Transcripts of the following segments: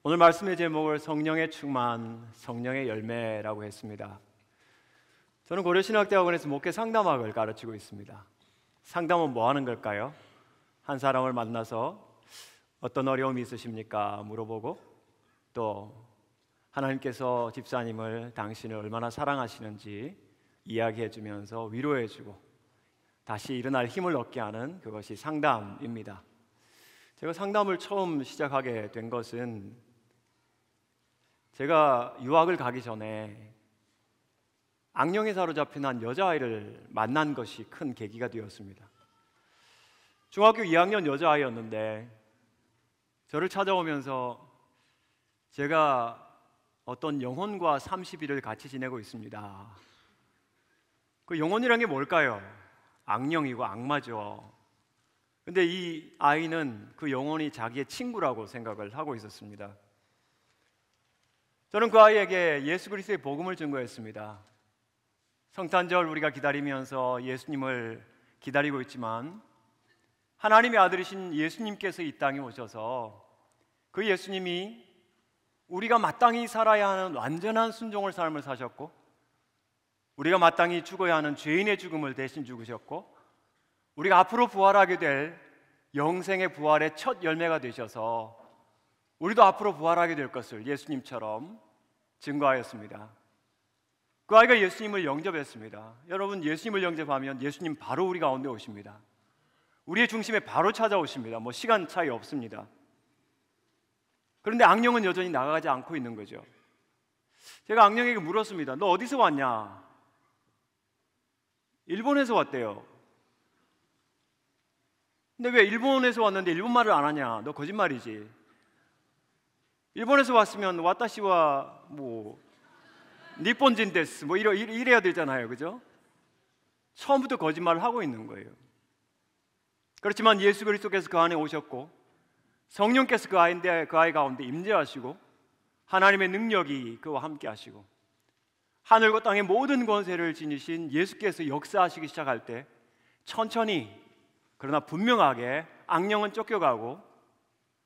오늘 말씀의 제목을 성령의 충만, 성령의 열매라고 했습니다. 저는 고려신학대학원에서 목회 상담학을 가르치고 있습니다. 상담은 뭐 하는 걸까요? 한 사람을 만나서 어떤 어려움이 있으십니까? 물어보고 또 하나님께서 집사님을 당신을 얼마나 사랑하시는지 이야기해주면서 위로해주고 다시 일어날 힘을 얻게 하는 그것이 상담입니다. 제가 상담을 처음 시작하게 된 것은 제가 유학을 가기 전에 악령에 사로잡힌 한 여자아이를 만난 것이 큰 계기가 되었습니다. 중학교 2학년 여자아이였는데 저를 찾아오면서 제가 어떤 영혼과 30일을 같이 지내고 있습니다. 그 영혼이란 게 뭘까요? 악령이고 악마죠. 근데 이 아이는 그 영혼이 자기의 친구라고 생각을 하고 있었습니다. 저는 그 아이에게 예수 그리스도의 복음을 증거했습니다. 성탄절 우리가 기다리면서 예수님을 기다리고 있지만 하나님의 아들이신 예수님께서 이 땅에 오셔서 그 예수님이 우리가 마땅히 살아야 하는 완전한 순종의 삶을 사셨고 우리가 마땅히 죽어야 하는 죄인의 죽음을 대신 죽으셨고 우리가 앞으로 부활하게 될 영생의 부활의 첫 열매가 되셔서 우리도 앞으로 부활하게 될 것을 예수님처럼 증거하였습니다. 그 아이가 예수님을 영접했습니다. 여러분, 예수님을 영접하면 예수님 바로 우리 가운데 오십니다. 우리의 중심에 바로 찾아오십니다. 뭐 시간 차이 없습니다. 그런데 악령은 여전히 나가지 않고 있는 거죠. 제가 악령에게 물었습니다. 너 어디서 왔냐? 일본에서 왔대요. 근데 왜 일본에서 왔는데 일본말을 안 하냐? 너 거짓말이지. 일본에서 왔으면 와타시와 뭐 니폰진 데스 뭐 이래야 되잖아요, 그죠? 처음부터 거짓말을 하고 있는 거예요. 그렇지만 예수 그리스도께서 그 안에 오셨고 성령께서 그 아이 가운데 임재하시고 하나님의 능력이 그와 함께 하시고 하늘과 땅의 모든 권세를 지니신 예수께서 역사하시기 시작할 때 천천히 그러나 분명하게 악령은 쫓겨가고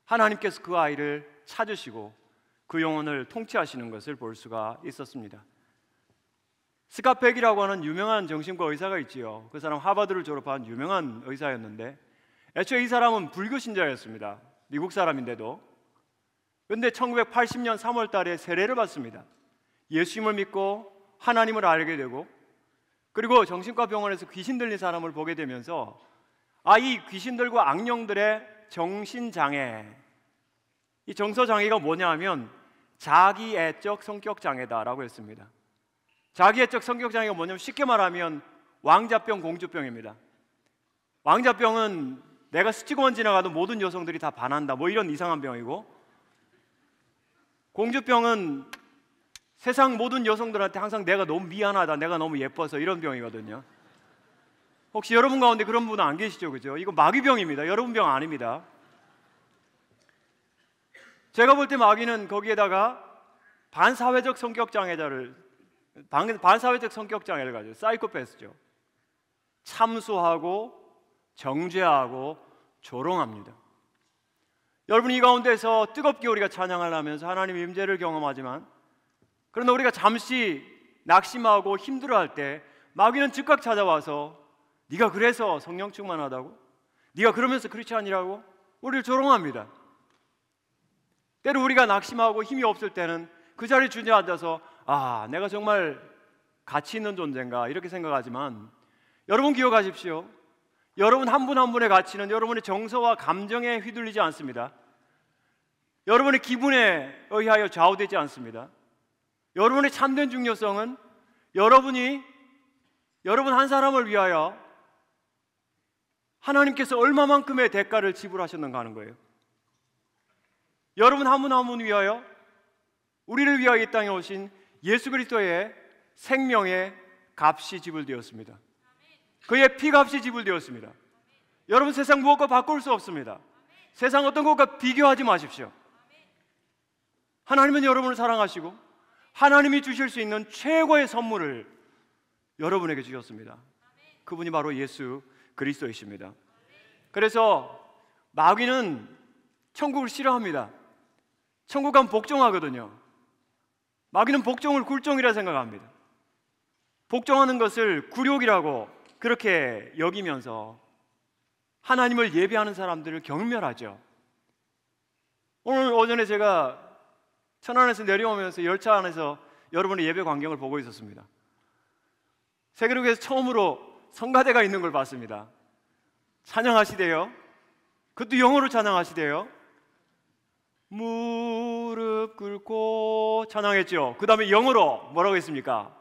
하나님께서 그 아이를 찾으시고 그 영혼을 통치하시는 것을 볼 수가 있었습니다. 스카펙이라고 하는 유명한 정신과 의사가 있지요. 그 사람 하버드를 졸업한 유명한 의사였는데 애초에 이 사람은 불교 신자였습니다. 미국 사람인데도. 그런데 1980년 3월 달에 세례를 받습니다. 예수님을 믿고 하나님을 알게 되고 그리고 정신과 병원에서 귀신 들린 사람을 보게 되면서 이 귀신들과 악령들의 정신장애, 이 정서장애가 뭐냐 하면 자기애적 성격장애다라고 했습니다. 자기애적 성격장애가 뭐냐면 쉽게 말하면 왕자병, 공주병입니다. 왕자병은 내가 스치고만 지나가도 모든 여성들이 다 반한다 뭐 이런 이상한 병이고 공주병은 세상 모든 여성들한테 항상 내가 너무 미안하다, 내가 너무 예뻐서 이런 병이거든요. 혹시 여러분 가운데 그런 분은 안 계시죠? 그죠? 이거 마귀병입니다. 여러분 병 아닙니다. 제가 볼 때 마귀는 거기에다가 반사회적 성격장애를 가지고 사이코패스죠. 참수하고 정죄하고 조롱합니다. 여러분, 이 가운데서 뜨겁게 우리가 찬양을 하면서 하나님의 임재를 경험하지만 그러나 우리가 잠시 낙심하고 힘들어할 때 마귀는 즉각 찾아와서 네가 그래서 성령 충만하다고? 네가 그러면서 크리스찬이라고? 우리를 조롱합니다. 때로 우리가 낙심하고 힘이 없을 때는 그 자리에 주저앉아서 내가 정말 가치 있는 존재인가 이렇게 생각하지만 여러분 기억하십시오. 여러분 한 분 한 분의 가치는 여러분의 정서와 감정에 휘둘리지 않습니다. 여러분의 기분에 의하여 좌우되지 않습니다. 여러분의 참된 중요성은 여러분 한 사람을 위하여 하나님께서 얼마만큼의 대가를 지불하셨는가 하는 거예요. 여러분 한 분 한 분 위하여 우리를 위하여 이 땅에 오신 예수 그리스도의 생명의 값이 지불되었습니다. 그의 피값이 지불되었습니다. 여러분 세상 무엇과 바꿀 수 없습니다. 세상 어떤 것과 비교하지 마십시오. 하나님은 여러분을 사랑하시고 하나님이 주실 수 있는 최고의 선물을 여러분에게 주셨습니다. 그분이 바로 예수 그리스도이십니다. 그래서 마귀는 천국을 싫어합니다. 천국 가면 복종하거든요. 마귀는 복종을 굴종이라 생각합니다. 복종하는 것을 굴욕이라고 그렇게 여기면서 하나님을 예배하는 사람들을 경멸하죠. 오늘 오전에 제가 천안에서 내려오면서 열차 안에서 여러분의 예배 광경을 보고 있었습니다. 세계로에서 처음으로 성가대가 있는 걸 봤습니다. 찬양하시대요. 그것도 영어로 찬양하시대요. 무릎 꿇고 찬양했죠. 그 다음에 영어로 뭐라고 했습니까?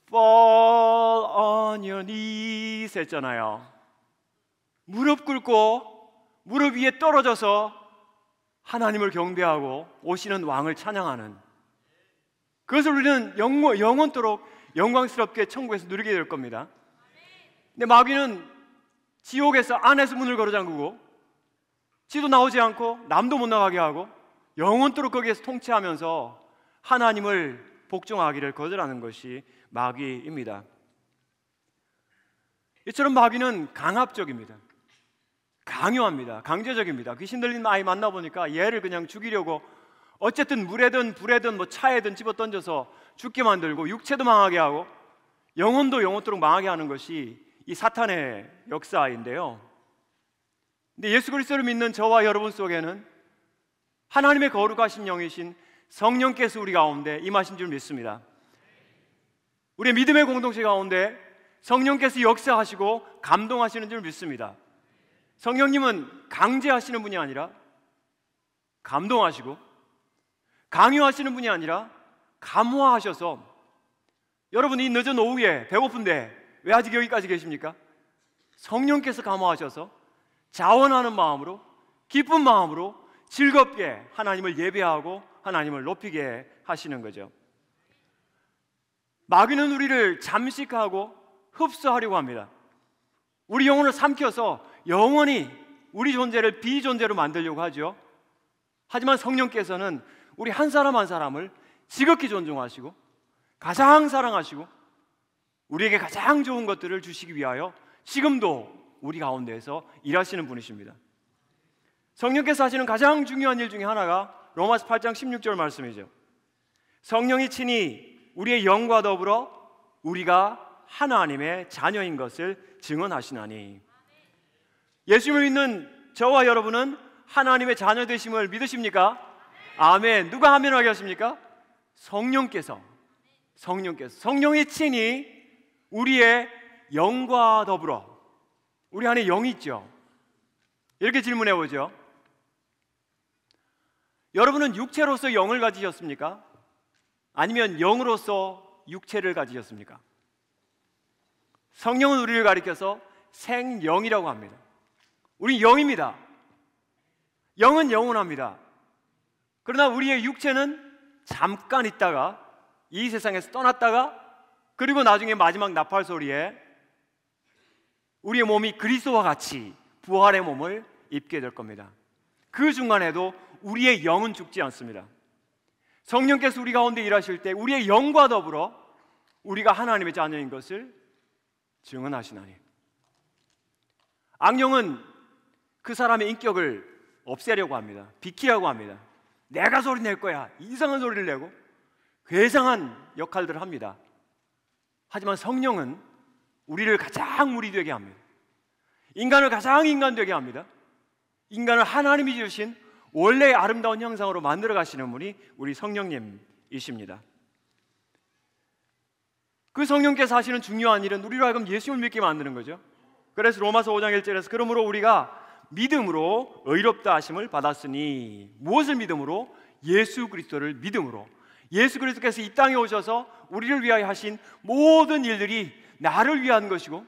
Fall on your knees 했잖아요. 무릎 꿇고 무릎 위에 떨어져서 하나님을 경배하고 오시는 왕을 찬양하는, 그것을 우리는 영원토록 영광스럽게 천국에서 누리게 될 겁니다. 근데 마귀는 지옥에서 안에서 문을 걸어 잠그고 지도 나오지 않고 남도 못 나가게 하고 영원토록 거기에서 통치하면서 하나님을 복종하기를 거절하는 것이 마귀입니다. 이처럼 마귀는 강압적입니다. 강요합니다. 강제적입니다. 귀신 들린 아이 만나보니까 얘를 그냥 죽이려고 어쨌든 물에든 불에든 뭐 차에든 집어 던져서 죽게 만들고 육체도 망하게 하고 영혼도 영원토록 망하게 하는 것이 이 사탄의 역사인데요. 근데 예수 그리스도를 믿는 저와 여러분 속에는 하나님의 거룩하신 영이신 성령께서 우리 가운데 임하신 줄 믿습니다. 우리의 믿음의 공동체 가운데 성령께서 역사하시고 감동하시는 줄 믿습니다. 성령님은 강제하시는 분이 아니라 감동하시고, 강요하시는 분이 아니라 감화하셔서, 여러분 이 늦은 오후에 배고픈데 왜 아직 여기까지 계십니까? 성령께서 감화하셔서 자원하는 마음으로, 기쁜 마음으로 즐겁게 하나님을 예배하고 하나님을 높이게 하시는 거죠. 마귀는 우리를 잠식하고 흡수하려고 합니다. 우리 영혼을 삼켜서 영원히 우리 존재를 비존재로 만들려고 하죠. 하지만 성령께서는 우리 한 사람 한 사람을 지극히 존중하시고 가장 사랑하시고 우리에게 가장 좋은 것들을 주시기 위하여 지금도 우리 가운데에서 일하시는 분이십니다. 성령께서 하시는 가장 중요한 일 중에 하나가 로마서 8장 16절 말씀이죠. 성령이 친히 우리의 영과 더불어 우리가 하나님의 자녀인 것을 증언하시나니. 예수님을 믿는 저와 여러분은 하나님의 자녀 되심을 믿으십니까? 아멘. 누가 아멘하게 하십니까? 성령께서. 성령이 친히 우리의 영과 더불어, 우리 안에 영이 있죠. 이렇게 질문해 보죠. 여러분은 육체로서 영을 가지셨습니까? 아니면 영으로서 육체를 가지셨습니까? 성령은 우리를 가리켜서 생영이라고 합니다. 우리 영입니다. 영은 영원합니다. 그러나 우리의 육체는 잠깐 있다가 이 세상에서 떠났다가 그리고 나중에 마지막 나팔 소리에 우리의 몸이 그리스도와 같이 부활의 몸을 입게 될 겁니다. 그 중간에도 우리의 영은 죽지 않습니다. 성령께서 우리 가운데 일하실 때 우리의 영과 더불어 우리가 하나님의 자녀인 것을 증언하시나니. 악령은 그 사람의 인격을 없애려고 합니다. 비키라고 합니다. 내가 소리 낼 거야. 이상한 소리를 내고 괴상한 역할들을 합니다. 하지만 성령은 우리를 가장 우리 되게 합니다. 인간을 가장 인간 되게 합니다. 인간을 하나님이 지으신 원래의 아름다운 형상으로 만들어 가시는 분이 우리 성령님이십니다. 그 성령께서 하시는 중요한 일은 우리로 하여금 예수님을 믿게 만드는 거죠. 그래서 로마서 5장 1절에서 그러므로 우리가 믿음으로 의롭다 하심을 받았으니. 무엇을 믿음으로? 예수 그리스도를 믿음으로. 예수 그리스도께서 이 땅에 오셔서 우리를 위하여 하신 모든 일들이 나를 위한 것이고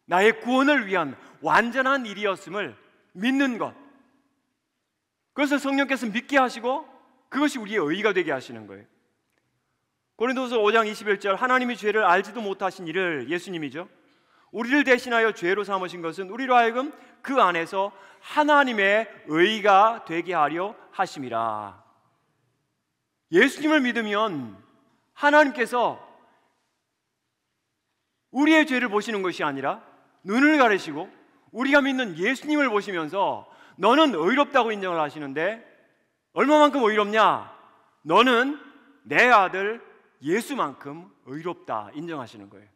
나의 구원을 위한 완전한 일이었음을 믿는 것, 그것을 성령께서 믿게 하시고 그것이 우리의 의의가 되게 하시는 거예요. 고린도서 5장 21절, 하나님이 죄를 알지도 못하신 이를, 예수님이죠, 우리를 대신하여 죄로 삼으신 것은 우리로 하여금 그 안에서 하나님의 의의가 되게 하려 하심이라. 예수님을 믿으면 하나님께서 우리의 죄를 보시는 것이 아니라 눈을 가리시고 우리가 믿는 예수님을 보시면서 너는 의롭다고 인정을 하시는데 얼마만큼 의롭냐? 너는 내 아들 예수만큼 의롭다 인정하시는 거예요.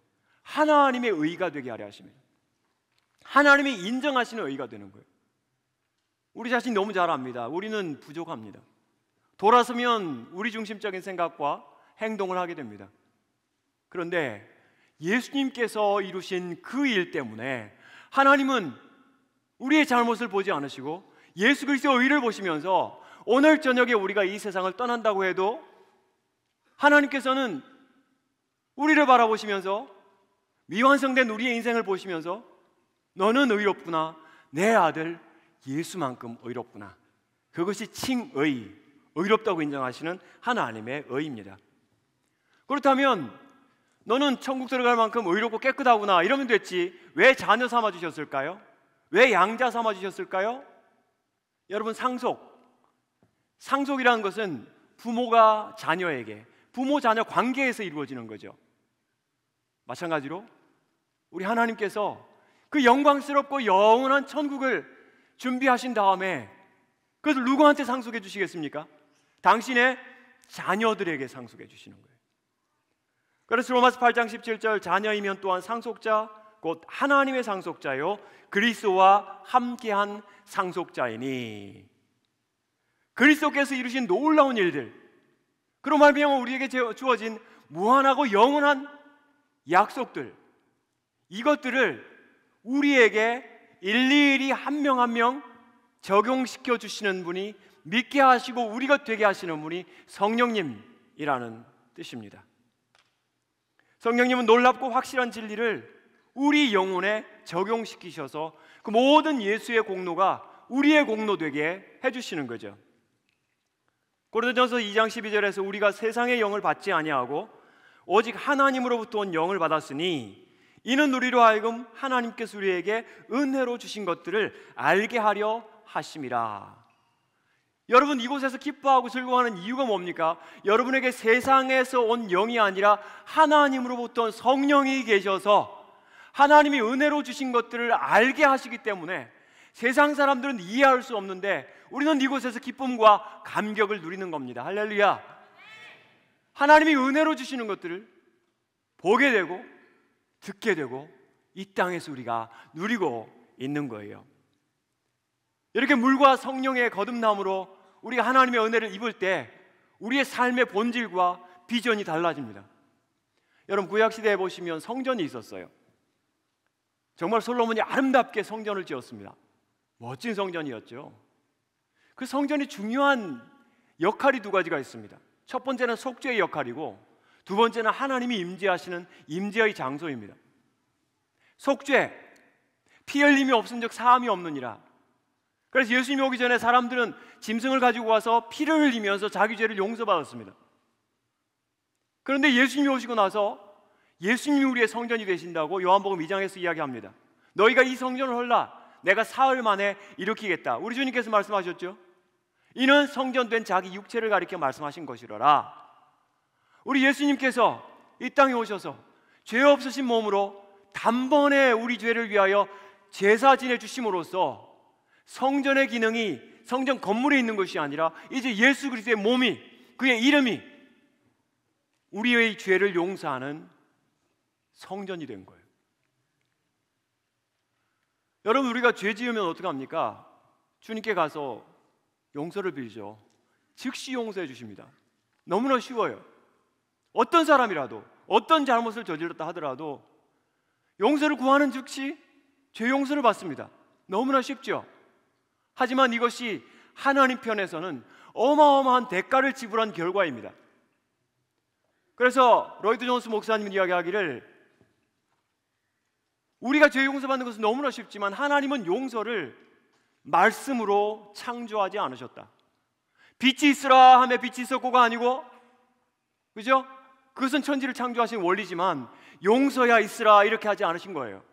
하나님의 의가 되게 하려 하십니다. 하나님이 인정하시는 의가 되는 거예요. 우리 자신 너무 잘 압니다. 우리는 부족합니다. 돌아서면 우리 중심적인 생각과 행동을 하게 됩니다. 그런데 예수님께서 이루신 그 일 때문에 하나님은 우리의 잘못을 보지 않으시고 예수 그리스도의 의를 보시면서 오늘 저녁에 우리가 이 세상을 떠난다고 해도 하나님께서는 우리를 바라보시면서 미완성된 우리의 인생을 보시면서 너는 의롭구나, 내 아들 예수만큼 의롭구나. 그것이 칭의, 의롭다고 인정하시는 하나님의 의입니다. 그렇다면 너는 천국 들어갈 만큼 의롭고 깨끗하구나 이러면 됐지, 왜 자녀 삼아 주셨을까요? 왜 양자 삼아 주셨을까요? 여러분, 상속이라는 것은 부모가 자녀에게, 부모 자녀 관계에서 이루어지는 거죠. 마찬가지로 우리 하나님께서 그 영광스럽고 영원한 천국을 준비하신 다음에 그것을 누구한테 상속해 주시겠습니까? 당신의 자녀들에게 상속해 주시는 거예요. 그래서 로마서 8장 17절, 자녀이면 또한 상속자 곧 하나님의 상속자요 그리스도와 함께한 상속자이니. 그리스도께서 이루신 놀라운 일들, 그로 말미암아 우리에게 주어진 무한하고 영원한 약속들, 이것들을 우리에게 일일이 한 명 한 명 적용시켜 주시는 분이, 믿게 하시고 우리가 되게 하시는 분이 성령님이라는 뜻입니다. 성령님은 놀랍고 확실한 진리를 우리 영혼에 적용시키셔서 그 모든 예수의 공로가 우리의 공로 되게 해주시는 거죠. 고린도전서 2장 12절에서 우리가 세상의 영을 받지 아니하고 오직 하나님으로부터 온 영을 받았으니 이는 우리로 하여금 하나님께서 우리에게 은혜로 주신 것들을 알게 하려 하심이라. 여러분, 이곳에서 기뻐하고 즐거워하는 이유가 뭡니까? 여러분에게 세상에서 온 영이 아니라 하나님으로부터 온 성령이 계셔서 하나님이 은혜로 주신 것들을 알게 하시기 때문에 세상 사람들은 이해할 수 없는데 우리는 이곳에서 기쁨과 감격을 누리는 겁니다. 할렐루야. 하나님이 은혜로 주시는 것들을 보게 되고 듣게 되고 이 땅에서 우리가 누리고 있는 거예요. 이렇게 물과 성령의 거듭남으로 우리가 하나님의 은혜를 입을 때 우리의 삶의 본질과 비전이 달라집니다. 여러분, 구약시대에 보시면 성전이 있었어요. 정말 솔로몬이 아름답게 성전을 지었습니다. 멋진 성전이었죠. 그 성전이 중요한 역할이 두 가지가 있습니다. 첫 번째는 속죄의 역할이고 두 번째는 하나님이 임재하시는 임재의 장소입니다. 속죄, 피 흘림이 없은즉 사함이 없느니라. 그래서 예수님이 오기 전에 사람들은 짐승을 가지고 와서 피를 흘리면서 자기 죄를 용서받았습니다. 그런데 예수님이 오시고 나서 예수님이 우리의 성전이 되신다고 요한복음 2장에서 이야기합니다. 너희가 이 성전을 헐라 내가 사흘 만에 일으키겠다. 우리 주님께서 말씀하셨죠. 이는 성전된 자기 육체를 가리켜 말씀하신 것이로라. 우리 예수님께서 이 땅에 오셔서 죄 없으신 몸으로 단번에 우리 죄를 위하여 제사 지내 주심으로써 성전의 기능이 성전 건물에 있는 것이 아니라 이제 예수 그리스도의 몸이, 그의 이름이 우리의 죄를 용서하는 성전이 된 거예요. 여러분, 우리가 죄 지으면 어떡합니까? 주님께 가서 용서를 빌죠. 즉시 용서해 주십니다. 너무나 쉬워요. 어떤 사람이라도 어떤 잘못을 저질렀다 하더라도 용서를 구하는 즉시 죄 용서를 받습니다. 너무나 쉽죠. 하지만 이것이 하나님 편에서는 어마어마한 대가를 지불한 결과입니다. 그래서 로이드 존스 목사님이 이야기하기를 우리가 죄 용서받는 것은 너무나 쉽지만 하나님은 용서를 말씀으로 창조하지 않으셨다. 빛이 있으라 하며 빛이 있었고가 아니고, 그죠? 그것은 천지를 창조하신 원리지만 용서야 있으라 이렇게 하지 않으신 거예요.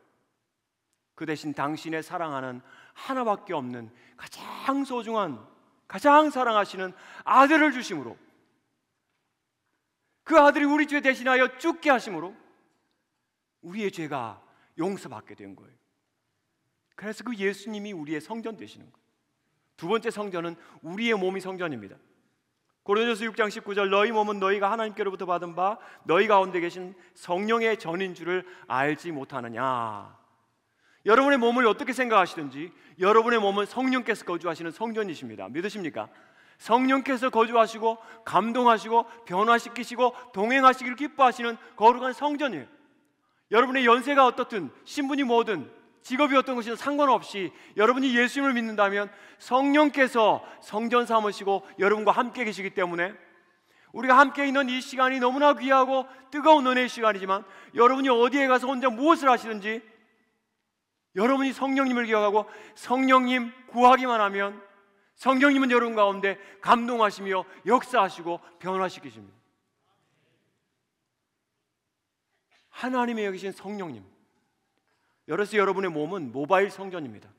그 대신 당신의 사랑하는 하나밖에 없는 가장 소중한, 가장 사랑하시는 아들을 주심으로, 그 아들이 우리 죄 대신하여 죽게 하심으로 우리의 죄가 용서받게 된 거예요. 그래서 그 예수님이 우리의 성전 되시는 거예요. 두 번째 성전은 우리의 몸이 성전입니다. 고린도서 6장 19절 너희 몸은 너희가 하나님께로부터 받은 바 너희 가운데 계신 성령의 전인 줄을 알지 못하느냐. 여러분의 몸을 어떻게 생각하시든지 여러분의 몸은 성령께서 거주하시는 성전이십니다. 믿으십니까? 성령께서 거주하시고 감동하시고 변화시키시고 동행하시기를 기뻐하시는 거룩한 성전이에요. 여러분의 연세가 어떻든 신분이 뭐든 직업이 어떤 것이든 상관없이 여러분이 예수님을 믿는다면 성령께서 성전 삼으시고 여러분과 함께 계시기 때문에 우리가 함께 있는 이 시간이 너무나 귀하고 뜨거운 은혜의 시간이지만 여러분이 어디에 가서 혼자 무엇을 하시든지 여러분이 성령님을 기억하고 성령님 구하기만 하면 성령님은 여러분 가운데 감동하시며 역사하시고 변화시키십니다. 하나님의 여기신 성령님, 여러분 여러분의 몸은 모바일 성전입니다.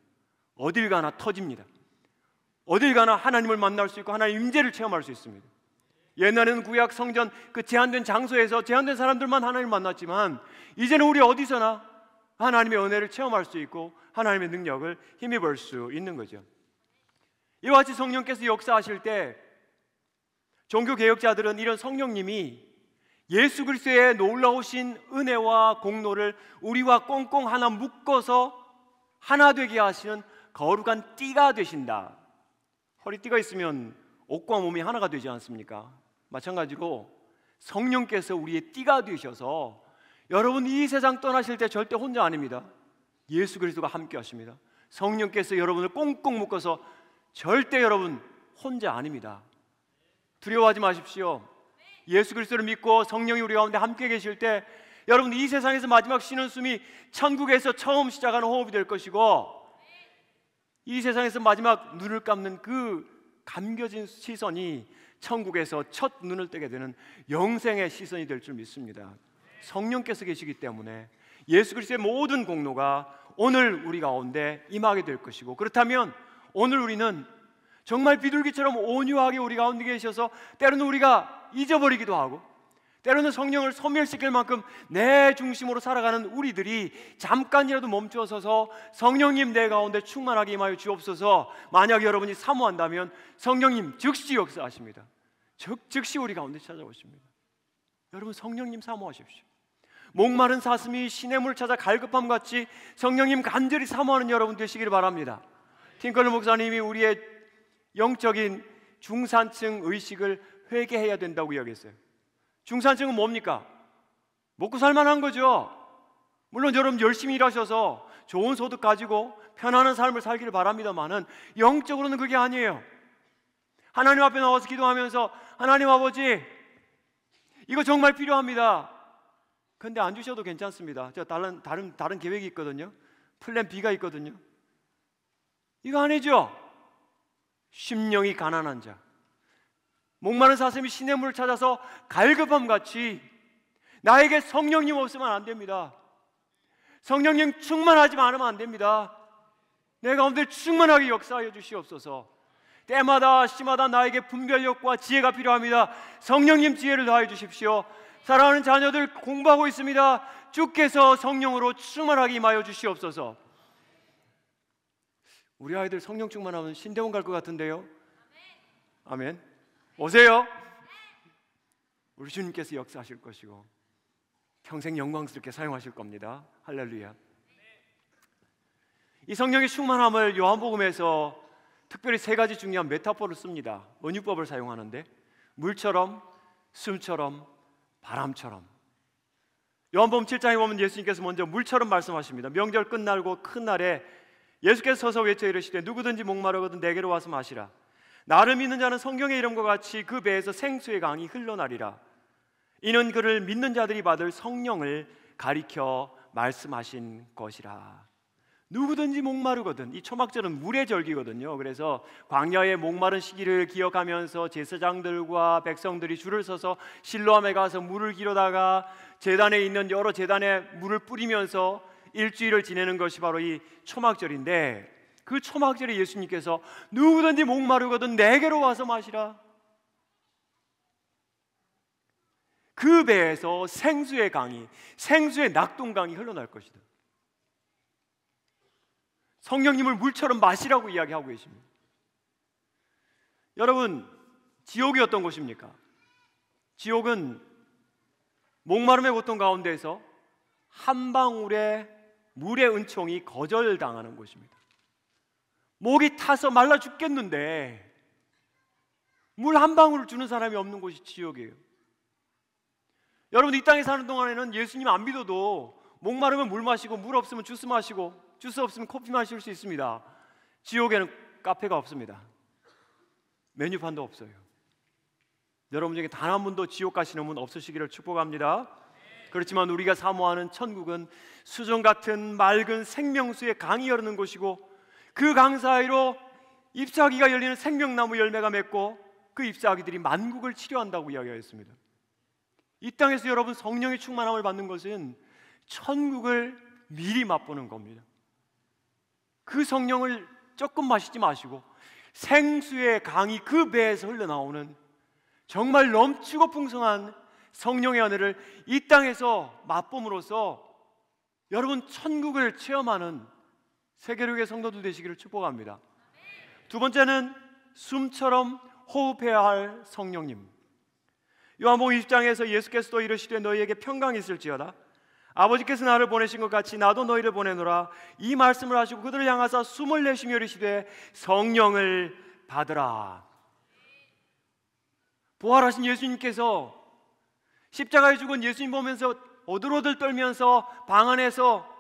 어딜 가나 터집니다. 어딜 가나 하나님을 만날 수 있고 하나님의 임재를 체험할 수 있습니다. 옛날에는 구약 성전 그 제한된 장소에서 제한된 사람들만 하나님을 만났지만 이제는 우리 어디서나 하나님의 은혜를 체험할 수 있고 하나님의 능력을 힘입을 수 있는 거죠. 이와 같이 성령께서 역사하실 때 종교개혁자들은 이런 성령님이 예수 그리스도의 놀라우신 은혜와 공로를 우리와 꽁꽁 하나 묶어서 하나 되게 하시는 거룩한 띠가 되신다. 허리띠가 있으면 옷과 몸이 하나가 되지 않습니까? 마찬가지로 성령께서 우리의 띠가 되셔서 여러분 이 세상 떠나실 때 절대 혼자 아닙니다. 예수 그리스도가 함께 하십니다. 성령께서 여러분을 꽁꽁 묶어서 절대 여러분 혼자 아닙니다. 두려워하지 마십시오. 예수 그리스도를 믿고 성령이 우리 가운데 함께 계실 때 여러분 이 세상에서 마지막 쉬는 숨이 천국에서 처음 시작하는 호흡이 될 것이고 이 세상에서 마지막 눈을 감는 그 감겨진 시선이 천국에서 첫 눈을 뜨게 되는 영생의 시선이 될 줄 믿습니다. 성령께서 계시기 때문에 예수 그리스도의 모든 공로가 오늘 우리 가운데 임하게 될 것이고 그렇다면 오늘 우리는 정말 비둘기처럼 온유하게 우리 가운데 계셔서 때로는 우리가 잊어버리기도 하고 때로는 성령을 소멸시킬 만큼 내 중심으로 살아가는 우리들이 잠깐이라도 멈춰서서 성령님 내 가운데 충만하게 임하여 주옵소서. 만약 여러분이 사모한다면 성령님 즉시 역사하십니다. 즉시 우리 가운데 찾아오십니다. 여러분 성령님 사모하십시오. 목마른 사슴이 시냇물 찾아 갈급함같이 성령님 간절히 사모하는 여러분 되시기를 바랍니다. 팅컬러 목사님이 우리의 영적인 중산층 의식을 회개해야 된다고 이야기했어요. 중산층은 뭡니까? 먹고 살만한 거죠. 물론 여러분 열심히 일하셔서 좋은 소득 가지고 편안한 삶을 살기를 바랍니다만은 영적으로는 그게 아니에요. 하나님 앞에 나와서 기도하면서 하나님 아버지 이거 정말 필요합니다. 근데 안 주셔도 괜찮습니다. 제가 다른 계획이 있거든요. 플랜 B가 있거든요. 이거 아니죠. 심령이 가난한 자, 목마른 사슴이 시냇물을 찾아서 갈급함같이 나에게 성령님 없으면 안 됩니다. 성령님 충만하지 않으면 안 됩니다. 내 가운데 충만하게 역사하여 주시옵소서. 때마다 시마다 나에게 분별력과 지혜가 필요합니다. 성령님 지혜를 더하여 주십시오. 사랑하는 자녀들 공부하고 있습니다. 주께서 성령으로 충만하게 임하여 주시옵소서. 우리 아이들 성령 충만하면 신대원 갈 것 같은데요. 아멘. 오세요. 우리 주님께서 역사하실 것이고 평생 영광스럽게 사용하실 겁니다. 할렐루야. 이 성령의 충만함을 요한복음에서 특별히 세 가지 중요한 메타포를 씁니다. 은유법을 사용하는데 물처럼, 숨처럼, 바람처럼. 요한복음 7장에 보면 예수님께서 먼저 물처럼 말씀하십니다. 명절 끝날고 큰 날에 예수께서 서서 외쳐 이르시되 누구든지 목마르거든 내게로 와서 마시라. 나를 믿는 자는 성경의 이름과 같이 그 배에서 생수의 강이 흘러나리라. 이는 그를 믿는 자들이 받을 성령을 가리켜 말씀하신 것이라. 누구든지 목마르거든. 이 초막절은 물의 절기거든요. 그래서 광야의 목마른 시기를 기억하면서 제사장들과 백성들이 줄을 서서 실로암에 가서 물을 기르다가 제단에 있는 여러 제단에 물을 뿌리면서 일주일을 지내는 것이 바로 이 초막절인데, 그 초막절에 예수님께서 누구든지 목마르거든 내게로 와서 마시라. 그 배에서 생수의 강이, 생수의 낙동강이 흘러날 것이다. 성령님을 물처럼 마시라고 이야기하고 계십니다. 여러분, 지옥이 어떤 곳입니까? 지옥은 목마름의 고통 가운데에서 한 방울의 물의 은총이 거절당하는 곳입니다. 목이 타서 말라 죽겠는데 물 한 방울을 주는 사람이 없는 곳이 지옥이에요. 여러분, 이 땅에 사는 동안에는 예수님 안 믿어도 목마르면 물 마시고, 물 없으면 주스 마시고, 주스 없으면 커피 마실 수 있습니다. 지옥에는 카페가 없습니다. 메뉴판도 없어요. 여러분 중에 단 한 분도 지옥 가시는 분 없으시기를 축복합니다. 그렇지만 우리가 사모하는 천국은 수정 같은 맑은 생명수의 강이 흐르는 곳이고, 그 강 사이로 잎사귀가 열리는 생명나무 열매가 맺고, 그 잎사귀들이 만국을 치료한다고 이야기하였습니다. 이 땅에서 여러분 성령의 충만함을 받는 것은 천국을 미리 맛보는 겁니다. 그 성령을 조금 마시지 마시고 생수의 강이 그 배에서 흘러나오는 정말 넘치고 풍성한 성령의 은혜를 이 땅에서 맛봄으로써 여러분 천국을 체험하는 세계로의 성도들 되시기를 축복합니다. 두 번째는 숨처럼 호흡해야 할 성령님. 요한복음 20장에서 예수께서도 이르시되 너희에게 평강이 있을지어다. 아버지께서 나를 보내신 것 같이 나도 너희를 보내노라. 이 말씀을 하시고 그들을 향하사 숨을 내쉬며 이르시되 성령을 받으라. 부활하신 예수님께서 십자가에 죽은 예수님 보면서 오들오들 떨면서 방 안에서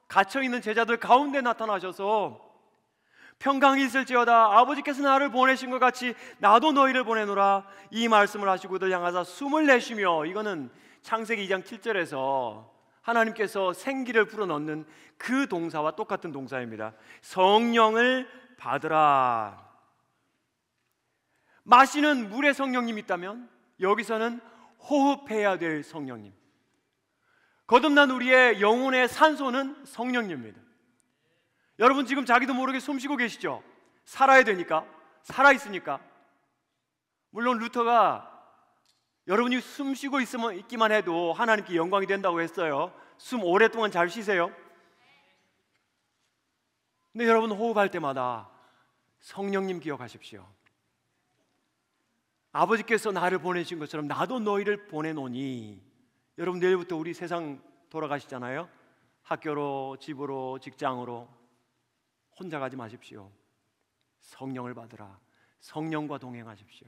갇혀있는 제자들 가운데 나타나셔서 평강이 있을지어다. 아버지께서 나를 보내신 것 같이 나도 너희를 보내노라. 이 말씀을 하시고 그들 향하사 숨을 내쉬며, 이거는 창세기 2장 7절에서 하나님께서 생기를 불어넣는 그 동사와 똑같은 동사입니다. 성령을 받으라. 마시는 물의 성령님이 있다면 여기서는 호흡해야 될 성령님, 거듭난 우리의 영혼의 산소는 성령님입니다. 여러분 지금 자기도 모르게 숨 쉬고 계시죠? 살아야 되니까, 살아있으니까. 물론 루터가 여러분이 숨 쉬고 있기만 해도 하나님께 영광이 된다고 했어요. 숨 오랫동안 잘 쉬세요. 근데 여러분 호흡할 때마다 성령님 기억하십시오. 아버지께서 나를 보내신 것처럼 나도 너희를 보내노니. 여러분 내일부터 우리 세상 돌아가시잖아요. 학교로, 집으로, 직장으로. 혼자 가지 마십시오. 성령을 받으라. 성령과 동행하십시오.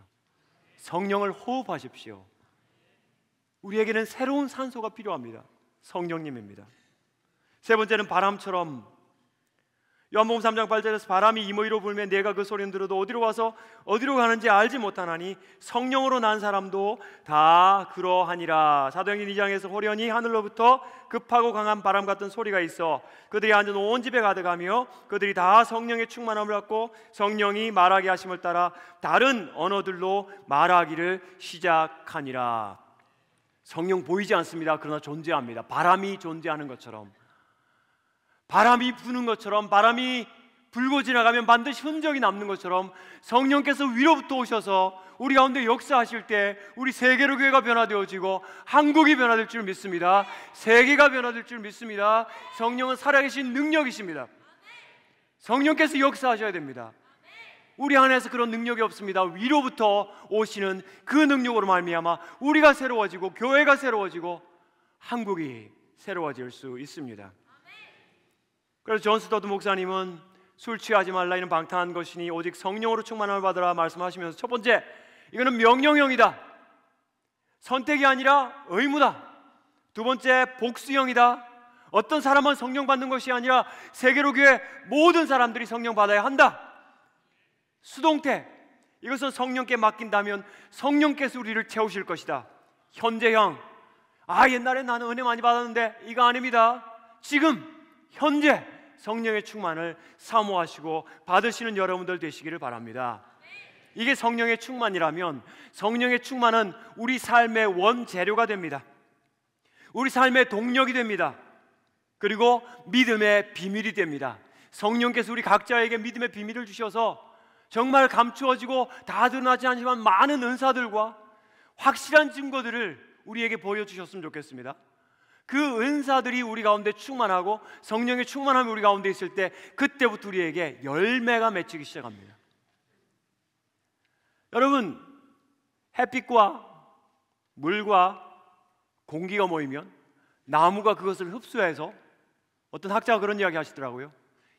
성령을 호흡하십시오. 우리에게는 새로운 산소가 필요합니다. 성령님입니다. 세 번째는 바람처럼. 요한복음 3장 8절에서 바람이 이모이로 불면 내가 그 소리는 들어도 어디로 와서 어디로 가는지 알지 못하나니 성령으로 난 사람도 다 그러하니라. 사도행전 2장에서 호련히 하늘로부터 급하고 강한 바람 같은 소리가 있어 그들이 앉은 온 집에 가득하며 그들이 다 성령의 충만함을 받고 성령이 말하게 하심을 따라 다른 언어들로 말하기를 시작하니라. 성령 보이지 않습니다. 그러나 존재합니다. 바람이 존재하는 것처럼, 바람이 부는 것처럼, 바람이 불고 지나가면 반드시 흔적이 남는 것처럼 성령께서 위로부터 오셔서 우리 가운데 역사하실 때 우리 세계로 교회가 변화되어지고 한국이 변화될 줄 믿습니다. 세계가 변화될 줄 믿습니다. 성령은 살아계신 능력이십니다. 성령께서 역사하셔야 됩니다. 우리 안에서 그런 능력이 없습니다. 위로부터 오시는 그 능력으로 말미암아 우리가 새로워지고 교회가 새로워지고 한국이 새로워질 수 있습니다. 그래서 존 스토드 목사님은 술 취하지 말라 이는 방탕한 것이니 오직 성령으로 충만함을 받으라 말씀하시면서 첫 번째, 이거는 명령형이다. 선택이 아니라 의무다. 두 번째, 복수형이다. 어떤 사람은 성령 받는 것이 아니라 세계로 교회 모든 사람들이 성령 받아야 한다. 수동태, 이것은 성령께 맡긴다면 성령께서 우리를 채우실 것이다. 현재형, 옛날에 나는 은혜 많이 받았는데 이거 아닙니다. 지금 현재 성령의 충만을 사모하시고 받으시는 여러분들 되시기를 바랍니다. 이게 성령의 충만이라면 성령의 충만은 우리 삶의 원재료가 됩니다. 우리 삶의 동력이 됩니다. 그리고 믿음의 비밀이 됩니다. 성령께서 우리 각자에게 믿음의 비밀을 주셔서 정말 감추어지고 다 드러나지 않지만 많은 은사들과 확실한 증거들을 우리에게 보여주셨으면 좋겠습니다. 그 은사들이 우리 가운데 충만하고 성령의 충만함이 우리 가운데 있을 때 그때부터 우리에게 열매가 맺히기 시작합니다. 여러분, 햇빛과 물과 공기가 모이면 나무가 그것을 흡수해서, 어떤 학자가 그런 이야기 하시더라고요.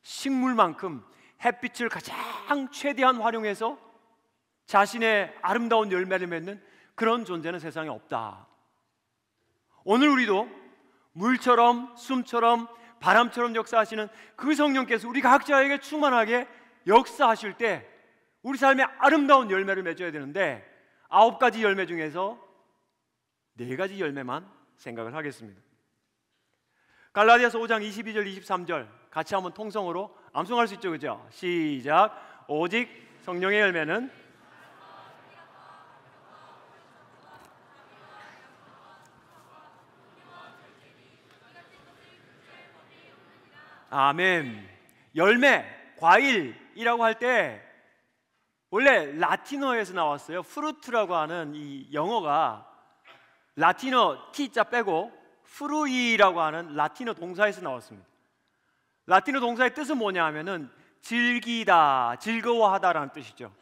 식물만큼 햇빛을 가장 최대한 활용해서 자신의 아름다운 열매를 맺는 그런 존재는 세상에 없다. 오늘 우리도 물처럼 숨처럼 바람처럼 역사하시는 그 성령께서 우리 각자에게 충만하게 역사하실 때 우리 삶에 아름다운 열매를 맺어야 되는데, 9가지 열매 중에서 4가지 열매만 생각을 하겠습니다. 갈라디아서 5장 22절 23절 같이 한번 통성으로 암송할 수 있죠, 그죠? 시작. 오직 성령의 열매는 아멘. 열매, 과일이라고 할 때 원래 라틴어에서 나왔어요. 프루트라고 하는 이 영어가 라틴어 T자 빼고 프루이라고 하는 라틴어 동사에서 나왔습니다. 라틴어 동사의 뜻은 뭐냐 하면은 즐기다, 즐거워하다라는 뜻이죠.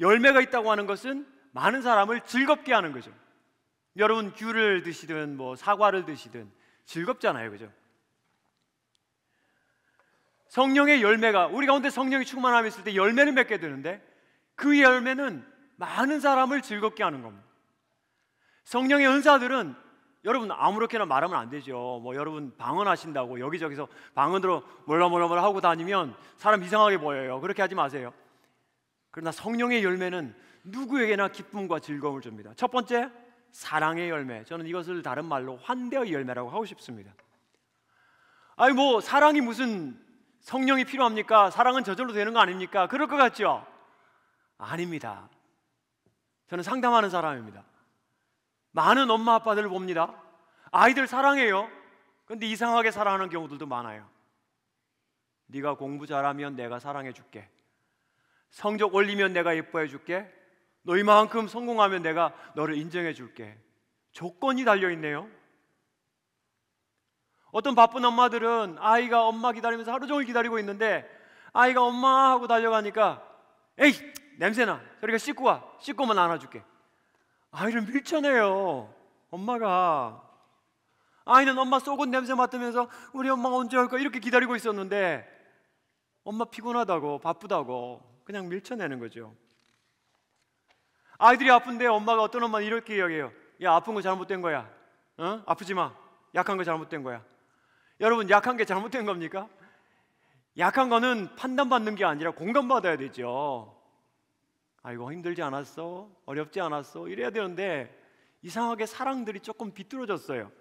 열매가 있다고 하는 것은 많은 사람을 즐겁게 하는 거죠. 여러분, 귤을 드시든 뭐 사과를 드시든 즐겁잖아요, 그죠? 성령의 열매가, 우리 가운데 성령이 충만함이 있을 때 열매를 맺게 되는데, 그 열매는 많은 사람을 즐겁게 하는 겁니다. 성령의 은사들은 여러분 아무렇게나 말하면 안 되죠. 뭐 여러분 방언하신다고 여기저기서 방언으로 몰라 하고 다니면 사람 이상하게 보여요. 그렇게 하지 마세요. 그러나 성령의 열매는 누구에게나 기쁨과 즐거움을 줍니다. 첫 번째, 사랑의 열매. 저는 이것을 다른 말로 환대의 열매라고 하고 싶습니다. 아니 뭐 사랑이 무슨 성령이 필요합니까? 사랑은 저절로 되는 거 아닙니까? 그럴 것 같죠? 아닙니다. 저는 상담하는 사람입니다. 많은 엄마 아빠들을 봅니다. 아이들 사랑해요. 그런데 이상하게 사랑하는 경우들도 많아요. 네가 공부 잘하면 내가 사랑해 줄게. 성적 올리면 내가 예뻐해 줄게. 너 이만큼 성공하면 내가 너를 인정해 줄게. 조건이 달려있네요. 어떤 바쁜 엄마들은 아이가 엄마 기다리면서 하루 종일 기다리고 있는데, 아이가 엄마 하고 달려가니까 에이 냄새나, 저리가 씻고 와, 씻고만 안아줄게. 아이를 밀쳐내요. 엄마가. 아이는 엄마 속옷 냄새 맡으면서 우리 엄마가 언제 올까 이렇게 기다리고 있었는데, 엄마 피곤하다고 바쁘다고 그냥 밀쳐내는 거죠. 아이들이 아픈데 엄마가, 어떤 엄마는 이렇게 이야기해요. 야, 아픈 거 잘못된 거야. 아프지 마. 약한 거 잘못된 거야. 여러분, 약한 게 잘못된 겁니까? 약한 거는 판단받는 게 아니라 공감받아야 되죠. 아이고 힘들지 않았어? 어렵지 않았어? 이래야 되는데 이상하게 사랑들이 조금 비뚤어졌어요.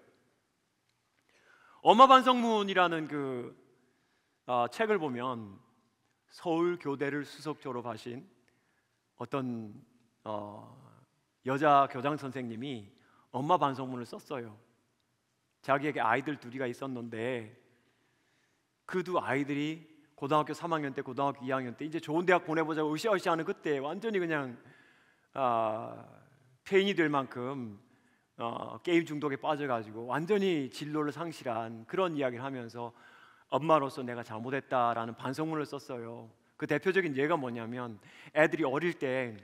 엄마 반성문이라는 그 책을 보면 서울교대를 수석 졸업하신 어떤 여자 교장 선생님이 엄마 반성문을 썼어요. 자기에게 아이들 2이가 있었는데 그 2 아이들이 고등학교 3학년 때, 고등학교 2학년 때 이제 좋은 대학 보내보자고 으쌰으쌰하는 그때 완전히 그냥 폐인이 될 만큼 게임 중독에 빠져가지고 완전히 진로를 상실한 그런 이야기를 하면서 엄마로서 내가 잘못했다라는 반성문을 썼어요. 그 대표적인 예가 뭐냐면, 애들이 어릴 때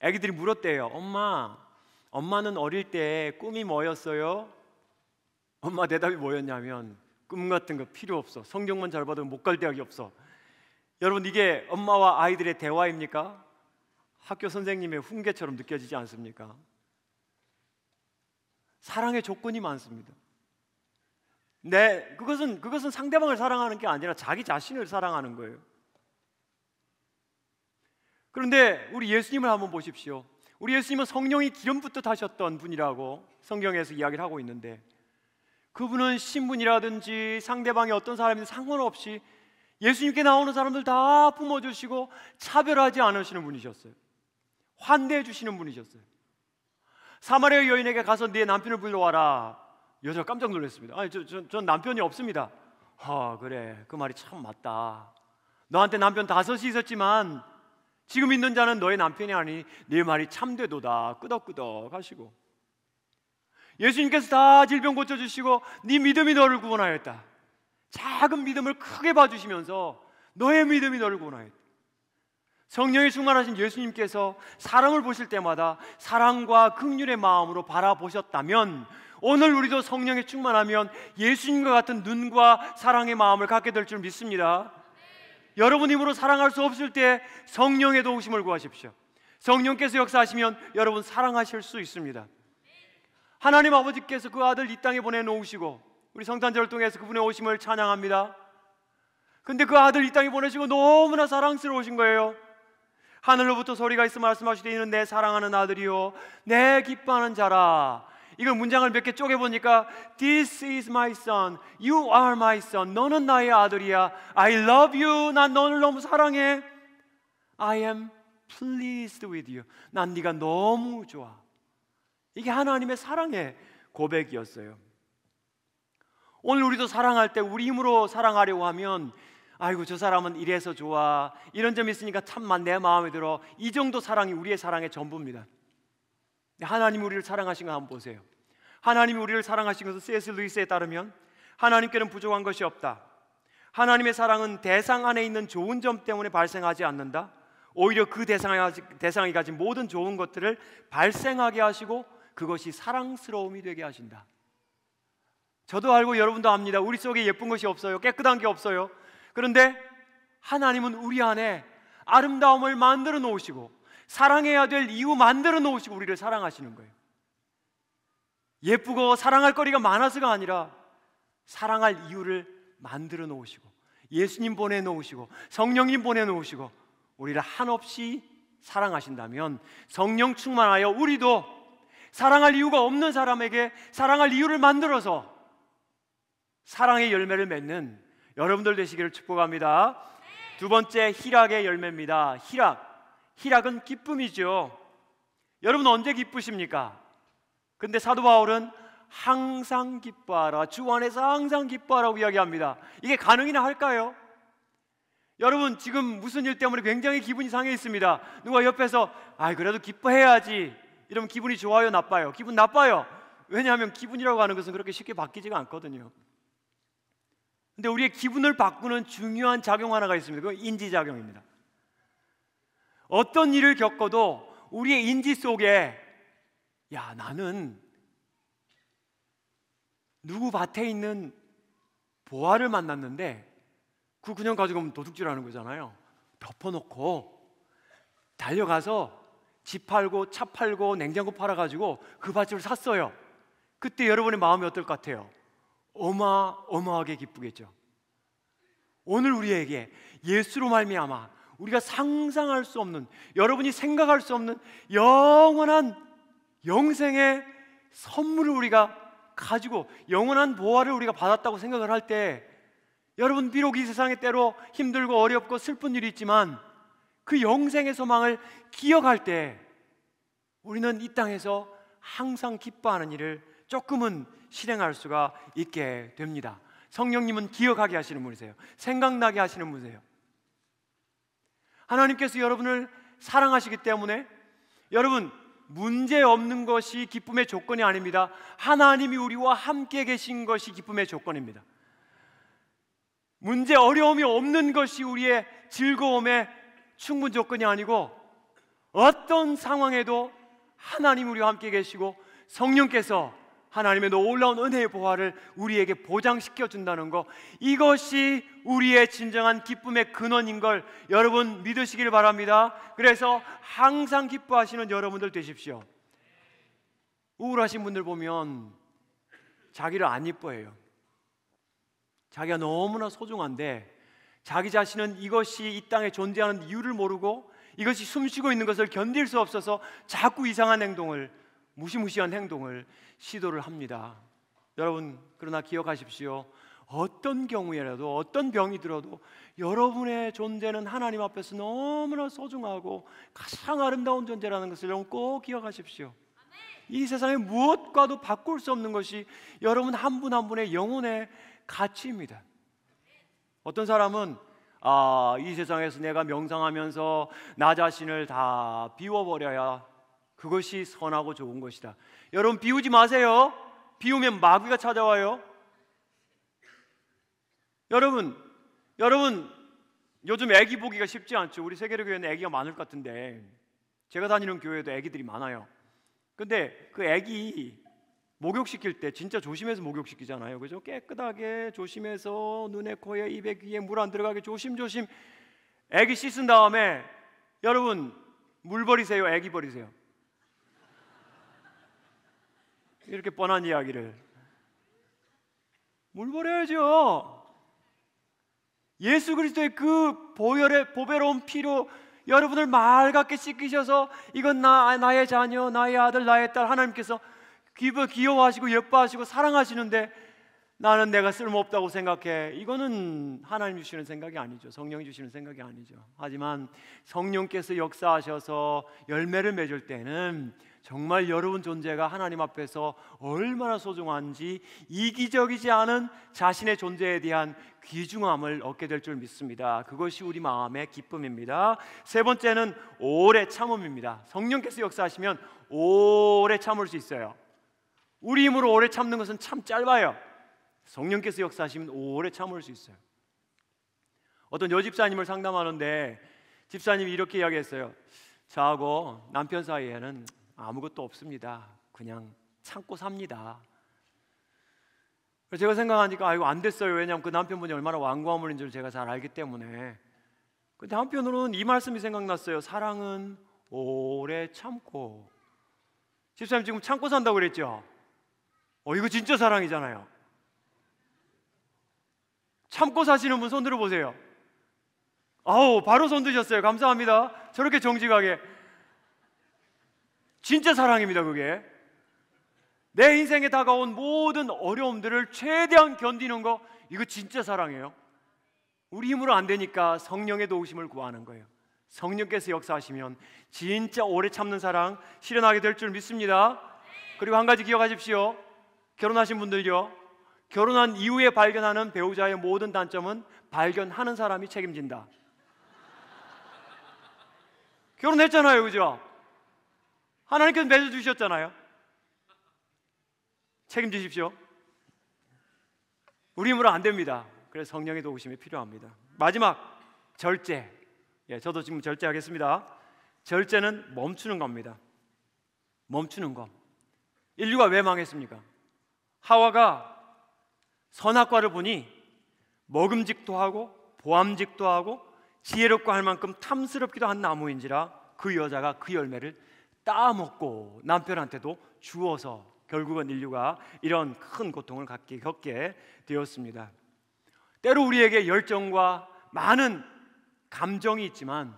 애기들이 물었대요. 엄마는 어릴 때 꿈이 뭐였어요? 엄마 대답이 뭐였냐면, 꿈 같은 거 필요 없어. 성적만 잘 받으면 못 갈 대학이 없어. 여러분, 이게 엄마와 아이들의 대화입니까? 학교 선생님의 훈계처럼 느껴지지 않습니까? 사랑의 조건이 많습니다. 그것은 상대방을 사랑하는 게 아니라 자기 자신을 사랑하는 거예요. 그런데 우리 예수님을 한번 보십시오. 우리 예수님은 성령이 기름 붓듯 하셨던 분이라고 성경에서 이야기를 하고 있는데, 그분은 신분이라든지 상대방이 어떤 사람인지 상관없이 예수님께 나오는 사람들 다 품어주시고 차별하지 않으시는 분이셨어요. 환대해 주시는 분이셨어요. 사마리아 여인에게 가서 네 남편을 불러와라. 여자가 깜짝 놀랐습니다. 아니 전 남편이 없습니다. 그래, 그 말이 참 맞다. 너한테 남편 5이 있었지만 지금 있는 자는 너의 남편이 아니 네 말이 참되도다. 끄덕끄덕 하시고, 예수님께서 다 질병 고쳐주시고 네 믿음이 너를 구원하였다. 작은 믿음을 크게 봐주시면서 너의 믿음이 너를 구원하였다. 성령이 충만하신 예수님께서 사람을 보실 때마다 사랑과 긍휼의 마음으로 바라보셨다면 오늘 우리도 성령에 충만하면 예수님과 같은 눈과 사랑의 마음을 갖게 될 줄 믿습니다. 여러분 힘으로 사랑할 수 없을 때 성령의 도우심을 구하십시오. 성령께서 역사하시면 여러분 사랑하실 수 있습니다. 하나님 아버지께서 그 아들 이 땅에 보내놓으시고 우리 성탄절을 통해서 그분의 오심을 찬양합니다. 근데 그 아들 이 땅에 보내시고 너무나 사랑스러우신 거예요. 하늘로부터 소리가 있어 말씀하시되 이는 내 사랑하는 아들이요 내 기뻐하는 자라. 이걸 문장을 몇 개 쪼개보니까 This is my son, you are my son. 너는 나의 아들이야. I love you. 난 너를 너무 사랑해. I am pleased with you. 난 네가 너무 좋아. 이게 하나님의 사랑의 고백이었어요. 오늘 우리도 사랑할 때 우리 힘으로 사랑하려고 하면 아이고 저 사람은 이래서 좋아, 이런 점이 있으니까 참만 내 마음에 들어, 이 정도 사랑이 우리의 사랑의 전부입니다. 하나님이 우리를 사랑하신 거 한번 보세요. 하나님이 우리를 사랑하신 것은 C.S. 루이스에 따르면 하나님께는 부족한 것이 없다. 하나님의 사랑은 대상 안에 있는 좋은 점 때문에 발생하지 않는다. 오히려 그 대상이 가진 모든 좋은 것들을 발생하게 하시고 그것이 사랑스러움이 되게 하신다. 저도 알고 여러분도 압니다. 우리 속에 예쁜 것이 없어요. 깨끗한 게 없어요. 그런데 하나님은 우리 안에 아름다움을 만들어 놓으시고 사랑해야 될 이유 만들어 놓으시고 우리를 사랑하시는 거예요. 예쁘고 사랑할 거리가 많아서가 아니라 사랑할 이유를 만들어 놓으시고 예수님 보내놓으시고 성령님 보내놓으시고 우리를 한없이 사랑하신다면 성령 충만하여 우리도 사랑할 이유가 없는 사람에게 사랑할 이유를 만들어서 사랑의 열매를 맺는 여러분들 되시기를 축복합니다. 두 번째, 희락의 열매입니다. 희락은 기쁨이죠. 여러분 언제 기쁘십니까? 근데 사도 바울은 항상 기뻐하라, 주 안에서 항상 기뻐하라고 이야기합니다. 이게 가능이나 할까요? 여러분 지금 무슨 일 때문에 굉장히 기분이 상해 있습니다. 누가 옆에서 그래도 기뻐해야지 이러면 기분이 좋아요, 나빠요? 기분 나빠요. 왜냐하면 기분이라고 하는 것은 그렇게 쉽게 바뀌지가 않거든요. 근데 우리의 기분을 바꾸는 중요한 작용 하나가 있습니다. 그건 인지작용입니다. 어떤 일을 겪어도 우리의 인지 속에 나는 누구 밭에 있는 보아를 만났는데 그 그냥 가지고 오면 도둑질하는 거잖아요. 덮어놓고 달려가서 집 팔고 차 팔고 냉장고 팔아가지고 그 밭을 샀어요. 그때 여러분의 마음이 어떨 것 같아요? 어마어마하게 기쁘겠죠. 오늘 우리에게 예수로 말미암아 우리가 상상할 수 없는, 여러분이 생각할 수 없는 영원한 영생의 선물을 우리가 가지고 영원한 보화를 우리가 받았다고 생각을 할 때, 여러분 비록 이 세상에 때로 힘들고 어렵고 슬픈 일이 있지만 그 영생의 소망을 기억할 때 우리는 이 땅에서 항상 기뻐하는 일을 조금은 실행할 수가 있게 됩니다. 성령님은 기억하게 하시는 분이세요. 생각나게 하시는 분이세요. 하나님께서 여러분을 사랑하시기 때문에 여러분 문제 없는 것이 기쁨의 조건이 아닙니다. 하나님이 우리와 함께 계신 것이 기쁨의 조건입니다. 문제 어려움이 없는 것이 우리의 즐거움의 충분 조건이 아니고 어떤 상황에도 하나님 우리와 함께 계시고 성령께서 하나님의 놀라운 은혜의 보화를 우리에게 보장시켜 준다는 것, 이것이 우리의 진정한 기쁨의 근원인 걸 여러분 믿으시길 바랍니다. 그래서 항상 기뻐하시는 여러분들 되십시오. 우울하신 분들 보면 자기를 안 이뻐해요. 자기가 너무나 소중한데 자기 자신은 이것이 이 땅에 존재하는 이유를 모르고 이것이 숨쉬고 있는 것을 견딜 수 없어서 자꾸 이상한 행동을, 무시무시한 행동을 시도를 합니다. 여러분 그러나 기억하십시오. 어떤 경우에라도 어떤 병이 들어도 여러분의 존재는 하나님 앞에서 너무나 소중하고 가장 아름다운 존재라는 것을 여러분 꼭 기억하십시오. 이 세상에 무엇과도 바꿀 수 없는 것이 여러분 한 분 한 분의 영혼의 가치입니다. 어떤 사람은 이 세상에서 내가 명상하면서 나 자신을 다 비워버려야 그것이 선하고 좋은 것이다. 여러분 비우지 마세요. 비우면 마귀가 찾아와요. 여러분 요즘 애기 보기가 쉽지 않죠. 우리 세계로 교회는 애기가 많을 것 같은데 제가 다니는 교회도 애기들이 많아요. 근데 그 애기 목욕시킬 때 진짜 조심해서 목욕시키잖아요. 그죠? 깨끗하게 조심해서 눈에 코에 입에 귀에 물 안 들어가게 조심조심 애기 씻은 다음에 여러분 물 버리세요? 애기 버리세요? 이렇게 뻔한 이야기를. 물 버려야죠. 예수 그리스도의 그 보배로운 피로 여러분을 맑게 씻기셔서 이건 나의 자녀, 나의 아들, 나의 딸, 하나님께서 귀여워하시고 예뻐하시고 사랑하시는데 나는 내가 쓸모없다고 생각해. 이거는 하나님 주시는 생각이 아니죠. 성령이 주시는 생각이 아니죠. 하지만 성령께서 역사하셔서 열매를 맺을 때는 정말 여러분 존재가 하나님 앞에서 얼마나 소중한지 이기적이지 않은 자신의 존재에 대한 귀중함을 얻게 될 줄 믿습니다. 그것이 우리 마음의 기쁨입니다. 세 번째는 오래 참음입니다. 성령께서 역사하시면 오래 참을 수 있어요. 우리 힘으로 오래 참는 것은 참 짧아요. 성령께서 역사하시면 오래 참을 수 있어요. 어떤 여집사님을 상담하는데 집사님이 이렇게 이야기했어요. 저하고 남편 사이에는 아무것도 없습니다. 그냥 참고 삽니다. 그래서 제가 생각하니까 이거 안 됐어요. 왜냐하면 그 남편분이 얼마나 완고한 분인 줄 제가 잘 알기 때문에. 근데 한편으로는 이 말씀이 생각났어요. 사랑은 오래 참고. 집사님 지금 참고 산다고 그랬죠? 이거 진짜 사랑이잖아요. 참고 사시는 분 손 들어보세요. 아우, 바로 손 드셨어요. 감사합니다. 저렇게 정직하게. 진짜 사랑입니다. 그게 내 인생에 다가온 모든 어려움들을 최대한 견디는 거, 이거 진짜 사랑이에요. 우리 힘으로 안 되니까 성령의 도우심을 구하는 거예요. 성령께서 역사하시면 진짜 오래 참는 사랑 실현하게 될 줄 믿습니다. 그리고 한 가지 기억하십시오. 결혼하신 분들요, 결혼한 이후에 발견하는 배우자의 모든 단점은 발견하는 사람이 책임진다. 결혼했잖아요, 그죠? 하나님께서 맺어주셨잖아요. 책임지십시오. 우리 힘으로 안 됩니다. 그래서 성령의 도우심이 필요합니다. 마지막, 절제. 저도 지금 절제하겠습니다. 절제는 멈추는 겁니다. 멈추는 것. 인류가 왜 망했습니까? 하와가 선악과를 보니 먹음직도 하고 보암직도 하고 지혜롭고 할 만큼 탐스럽기도 한 나무인지라 그 여자가 그 열매를 따먹고 남편한테도 주어서 결국은 인류가 이런 큰 고통을 겪게 되었습니다. 때로 우리에게 열정과 많은 감정이 있지만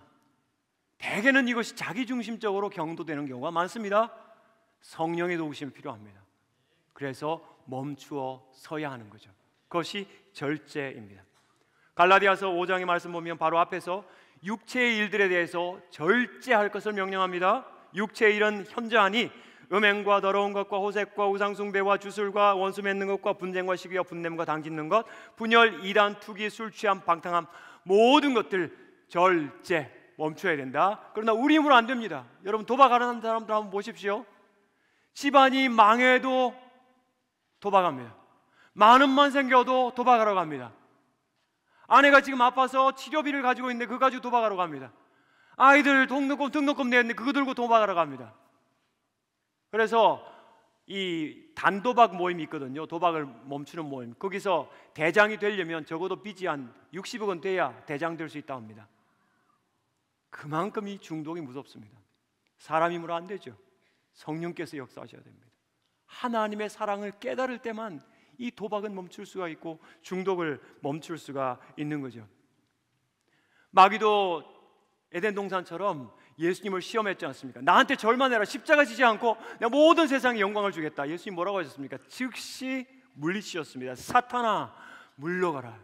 대개는 이것이 자기중심적으로 경도되는 경우가 많습니다. 성령의 도우심이 필요합니다. 그래서 멈추어 서야 하는 거죠. 그것이 절제입니다. 갈라디아서 5장의 말씀 보면 바로 앞에서 육체의 일들에 대해서 절제할 것을 명령합니다. 육체의 일은 현저하니 음행과 더러운 것과 호색과 우상숭배와 주술과 원수 맺는 것과 분쟁과 시기와 분냄과 당짓는 것, 분열, 이단, 투기, 술 취함, 방탕함, 모든 것들 절제, 멈춰야 된다. 그러나 우리 힘으로 안 됩니다. 여러분 도박하는 사람들 한번 보십시오. 집안이 망해도 도박합니다. 많은만 생겨도 도박하러 갑니다. 아내가 지금 아파서 치료비를 가지고 있는데 그거 가지고 도박하러 갑니다. 아이들 등록금 내는데 그거 들고 도박하러 갑니다. 그래서 이 단도박 모임이 있거든요. 도박을 멈추는 모임. 거기서 대장이 되려면 적어도 빚이 한 60억은 돼야 대장 될 수 있다고 합니다. 그만큼 이 중독이 무섭습니다. 사람 힘으로 안 되죠. 성령께서 역사하셔야 됩니다. 하나님의 사랑을 깨달을 때만 이 도박은 멈출 수가 있고 중독을 멈출 수가 있는 거죠. 마귀도 에덴 동산처럼 예수님을 시험했지 않습니까? 나한테 절만 해라. 십자가 지지 않고 내가 모든 세상에 영광을 주겠다. 예수님 뭐라고 하셨습니까? 즉시 물리치셨습니다. 사탄아 물러가라.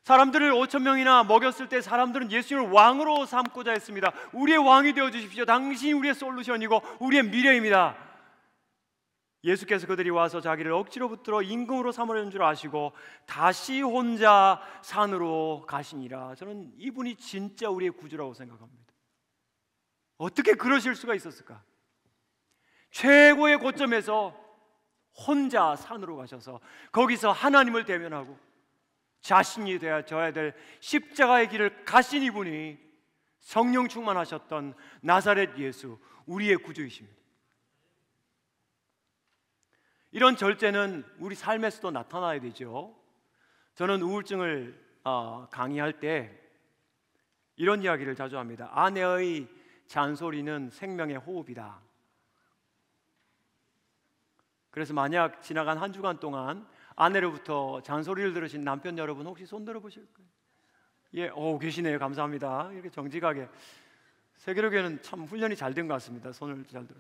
사람들을 5,000명이나 먹였을 때 사람들은 예수님을 왕으로 삼고자 했습니다. 우리의 왕이 되어주십시오. 당신이 우리의 솔루션이고 우리의 미래입니다. 예수께서 그들이 와서 자기를 억지로 붙들어 임금으로 삼으려는 줄 아시고 다시 혼자 산으로 가시니라. 저는 이분이 진짜 우리의 구주라고 생각합니다. 어떻게 그러실 수가 있었을까? 최고의 고점에서 혼자 산으로 가셔서 거기서 하나님을 대면하고 자신이 되어져야 될 십자가의 길을 가신 이분이 성령 충만하셨던 나사렛 예수, 우리의 구주이십니다. 이런 절제는 우리 삶에서도 나타나야 되죠. 저는 우울증을 강의할 때 이런 이야기를 자주 합니다. 아내의 잔소리는 생명의 호흡이다. 그래서 만약 지나간 한 주간 동안 아내로부터 잔소리를 들으신 남편 여러분 혹시 손 들어보실 거예요? 예, 계시네요. 감사합니다. 이렇게 정직하게. 세계로교회는 참 훈련이 잘 된 것 같습니다. 손을 잘 들어.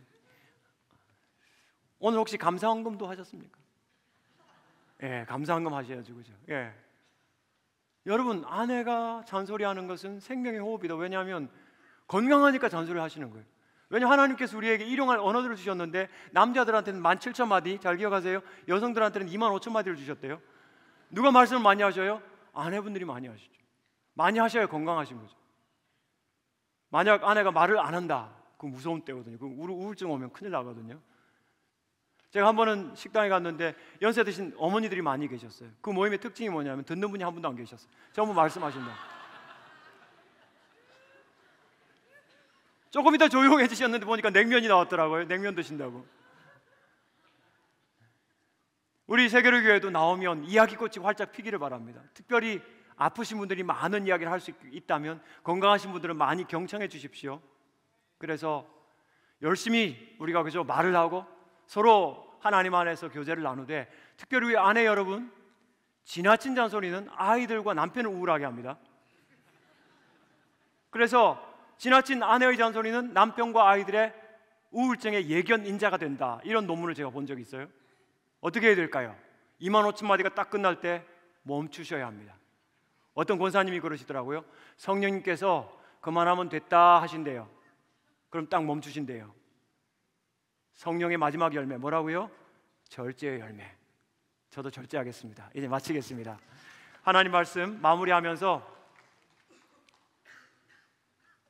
오늘 혹시 감사헌금도 하셨습니까? 예, 감사헌금 하셔야죠, 그죠? 예. 여러분, 아내가 잔소리하는 것은 생명의 호흡이다. 왜냐하면 건강하니까 잔소리를 하시는 거예요. 왜냐하면 하나님께서 우리에게 일용할 언어들을 주셨는데 남자들한테는 17,000마디, 잘 기억하세요? 여성들한테는 25,000마디를 주셨대요. 누가 말씀을 많이 하셔요? 아내분들이 많이 하시죠. 많이 하셔야 건강하신 거죠. 만약 아내가 말을 안 한다, 그건 무서운 때거든요. 그 우울증 오면 큰일 나거든요. 제가 한 번은 식당에 갔는데 연세 드신 어머니들이 많이 계셨어요. 그 모임의 특징이 뭐냐면 듣는 분이 한 분도 안 계셨어요. 전부 말씀하신다. 조금 이따 조용해지셨는데 보니까 냉면이 나왔더라고요. 냉면 드신다고. 우리 세계로교회도 나오면 이야기꽃이 활짝 피기를 바랍니다. 특별히 아프신 분들이 많은 이야기를 할 수 있다면 건강하신 분들은 많이 경청해 주십시오. 그래서 열심히 우리가 그저 말을 하고 서로 하나님 안에서 교제를 나누되, 특별히 우리 아내 여러분, 지나친 잔소리는 아이들과 남편을 우울하게 합니다. 그래서 지나친 아내의 잔소리는 남편과 아이들의 우울증의 예견 인자가 된다. 이런 논문을 제가 본 적이 있어요. 어떻게 해야 될까요? 25,000마디가 딱 끝날 때 멈추셔야 합니다. 어떤 권사님이 그러시더라고요. 성령님께서 그만하면 됐다 하신대요. 그럼 딱 멈추신대요. 성령의 마지막 열매 뭐라고요? 절제의 열매. 저도 절제하겠습니다. 이제 마치겠습니다. 하나님 말씀 마무리하면서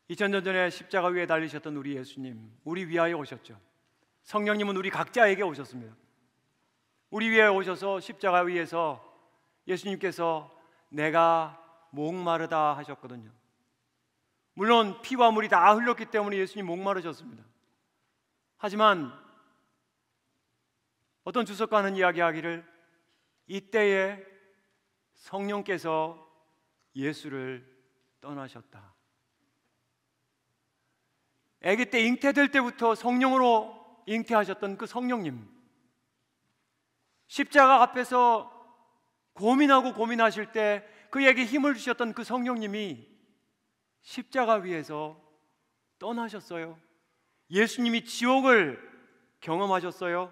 2000년 전에 십자가 위에 달리셨던 우리 예수님, 우리 위하여 오셨죠. 성령님은 우리 각자에게 오셨습니다. 우리 위에 오셔서 십자가 위에서 예수님께서 내가 목마르다 하셨거든요. 물론 피와 물이 다 흘렀기 때문에 예수님 목마르셨습니다. 하지만 어떤 주석가는 이야기하기를 이때에 성령께서 예수를 떠나셨다. 아기 때 잉태될 때부터 성령으로 잉태하셨던 그 성령님, 십자가 앞에서 고민하고 고민하실 때 그에게 힘을 주셨던 그 성령님이 십자가 위에서 떠나셨어요. 예수님이 지옥을 경험하셨어요.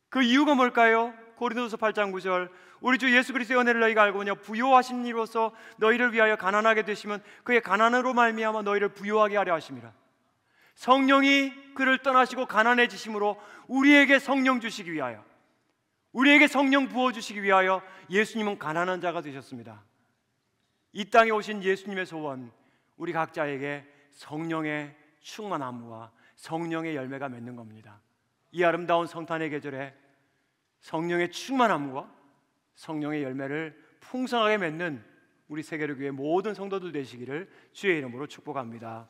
그 이유가 뭘까요? 고린도서 8장 9절, 우리 주 예수 그리스도의 은혜를 너희가 알고냐 부요하신 이로서 너희를 위하여 가난하게 되시면 그의 가난으로 말미암아 너희를 부요하게 하려 하심이라. 성령이 그를 떠나시고 가난해지심으로 우리에게 성령 주시기 위하여, 우리에게 성령 부어주시기 위하여 예수님은 가난한 자가 되셨습니다. 이 땅에 오신 예수님의 소원, 우리 각자에게 성령의 충만함과 성령의 열매가 맺는 겁니다. 이 아름다운 성탄의 계절에 성령의 충만함과 성령의 열매를 풍성하게 맺는 우리 세계로교회 모든 성도들 되시기를 주의 이름으로 축복합니다.